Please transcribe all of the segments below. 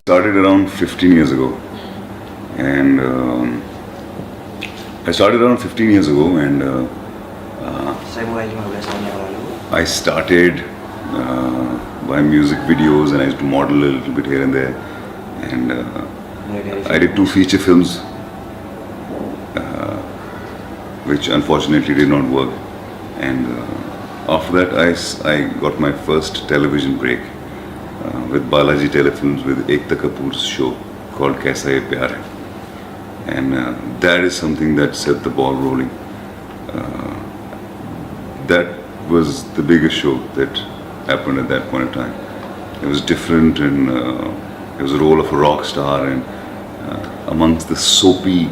Started around 15 years ago, and I started around 15 years ago, and I started by music videos, and I used to model a little bit here and there, and I did 2 feature films, which unfortunately did not work, and after that I got my first television break with Balaji Telefilms with Ekta Kapoor's show called Kaisa Ye Pyar Hai, and that is something that set the ball rolling. That was the biggest show that happened at that point of time. It was different, and it was a role of a rock star, and amongst the soapy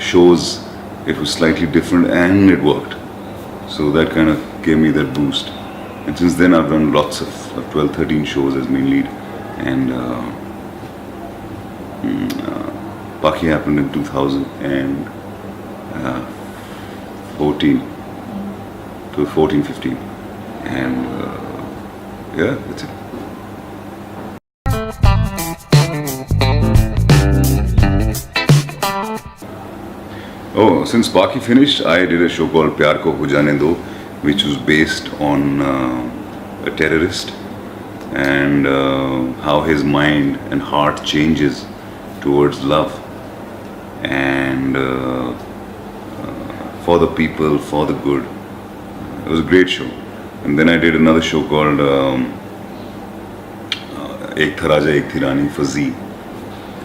shows, it was slightly different, and it worked. So that kind of gave me that boost. And since then I've done lots of 12-13 shows as main lead, and Paakhi happened in 2014 to 14-15, and yeah, that's it. Oh, since Paakhi finished, I did a show called Pyar Ko Ho Jaane Do, which was based on a terrorist, and how his mind and heart changes towards love, and for the people, for the good. It was a great show. And then I did another show called Ek Tha Raja Ek Thi Rani for Z,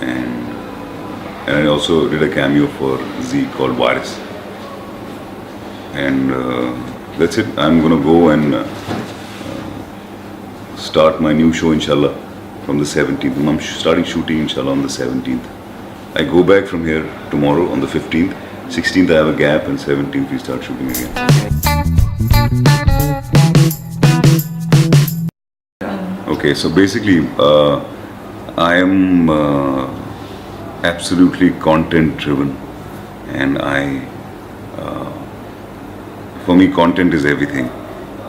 and I also did a cameo for Z called Varis. And that's it. I'm gonna go and start my new show, inshallah, from the 17th. I'm starting shooting, inshallah, on the 17th. I go back from here tomorrow on the 15th. 16th I have a gap, and 17th we start shooting again. Okay, so basically I am absolutely content driven, and for me content is everything,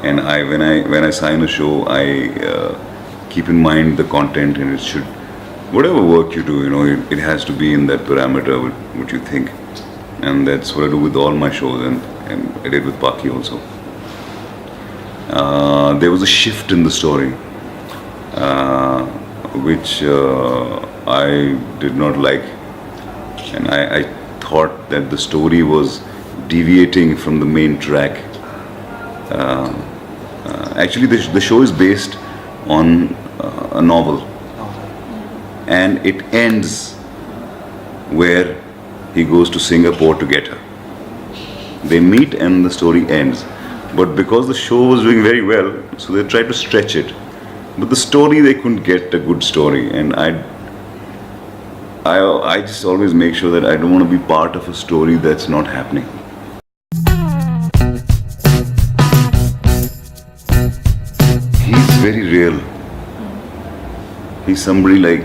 and when I sign a show, I keep in mind the content, and it should, whatever work you do, it has to be in that parameter what you think, and that's what I do with all my shows, and I did with Paakhi also. There was a shift in the story which I did not like, and I thought that the story was deviating from the main track. Actually, the show is based on a novel, and it ends where he goes to Singapore to get her. They meet and the story ends. But because the show was doing very well, so they tried to stretch it. But the story, they couldn't get a good story, and I just always make sure that I don't want to be part of a story that's not happening. He's very real. He's somebody like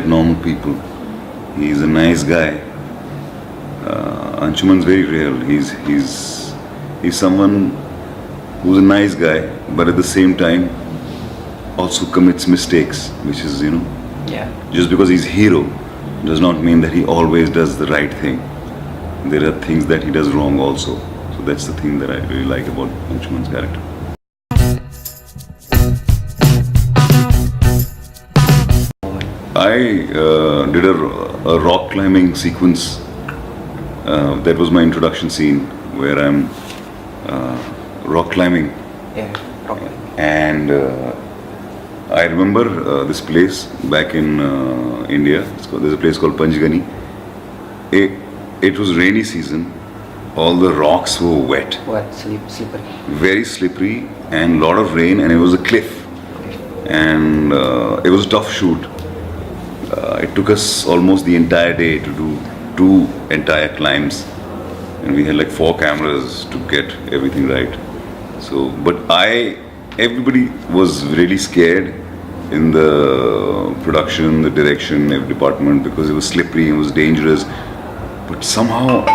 normal people. He's a nice guy. Anshuman's very real. He's someone who's a nice guy, but at the same time also commits mistakes, which is, just because he's hero does not mean that he always does the right thing. There are things that he does wrong also. So that's the thing that I really like about Anshuman's character. I did a rock climbing sequence. That was my introduction scene, where I'm rock climbing. Yeah, rock climbing. And I remember this place back in India. There's a place called Panchgani. It was rainy season. All the rocks were wet. Wet, slippery. Very slippery, and lot of rain, and it was a cliff. And it was a tough shoot. It took us almost the entire day to do 2 entire climbs, and we had 4 cameras to get everything right. So, but everybody was really scared, in the production, the direction, every department, because it was slippery, it was dangerous. But somehow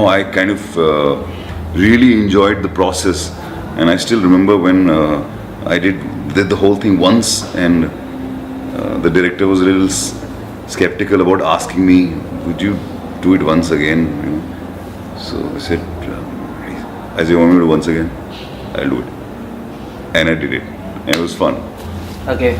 I kind of really enjoyed the process, and I still remember when I did the whole thing once, and the director was a little skeptical about asking me, "Would you do it once again?" You know? So I said, "As you want me to do once again, I'll do it," and I did it, and it was fun. Okay.